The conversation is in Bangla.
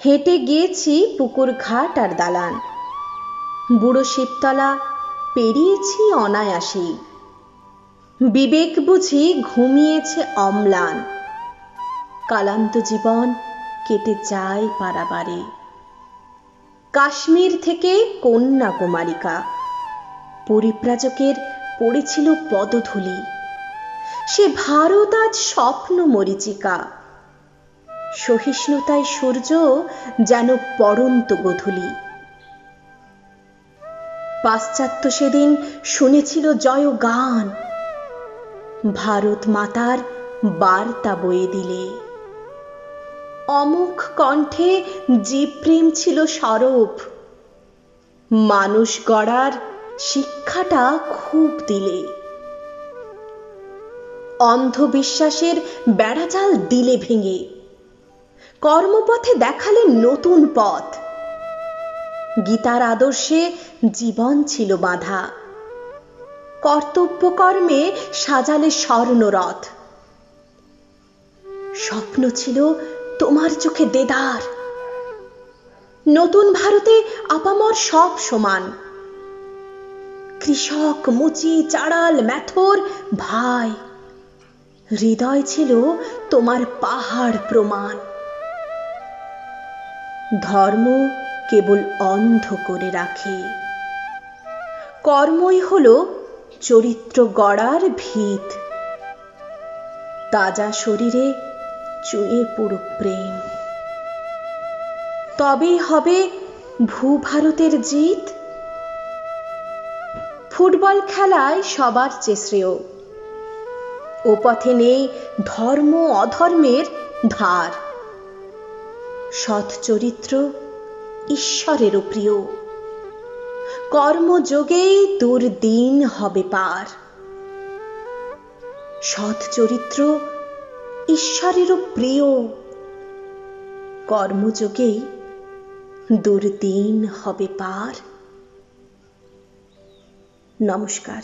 হেঁটে গিয়েছি পুকুর ঘাট আর দালান, বুড়ো শিবতলা পেরিয়েছি অনায়াসেই। বিবেক বুঝি ঘুমিয়েছে অম্লান, কালান্ত জীবন কেটে যায় পারাবারে। কাশ্মীর থেকে কন্যাকুমারিকা পরিব্রাজকের পড়েছিল পদধূলি, সে ভারত আজ স্বপ্ন মরীচিকা। সহিষ্ণুতায় সূর্য যেন পড়ন্ত গোধূলি। পাশ্চাত্য সেদিন শুনেছিল জয়গান, ভারত মাতার বার্তা বয়ে দিলে। অমুখ কণ্ঠে জীবপ্রেম ছিল সরব, মানুষ গড়ার শিক্ষাটা খুব দিলে। অন্ধবিশ্বাসের বেড়াজাল দিলে ভেঙে, কর্মপথে দেখালে নতুন পথ। গীতার আদর্শে জীবন ছিল বাঁধা, কর্তব্য কর্মে সাজালে স্বর্ণরথ। স্বপ্ন ছিল তোমার চোখে দেদার, নতুন ভারতে আপামর সব সমান। কৃষক, মুচি, চাড়াল, মেথর ভাই, হৃদয় ছিল তোমার পাহাড় প্রমাণ। ধর্ম কেবল অন্ধ করে রাখে, কর্মই হলো চরিত্র গড়ার ভিত। তাজা শরীরে চুঁয়ে পুরো প্রেম, তবেই হবে ভূভারতের জিত। ফুটবল খেলায় সবার চেয়ে শ্রেয়, ও পথে নেই ধর্ম অধর্মের ধার। সৎ চরিত্র ঈশ্বরেরও প্রিয়, কর্মযোগেই দুর্দিন হবে পার। সৎ চরিত্র ঈশ্বরেরও প্রিয়, কর্মযোগেই দুর্দিন হবে পার। নমস্কার।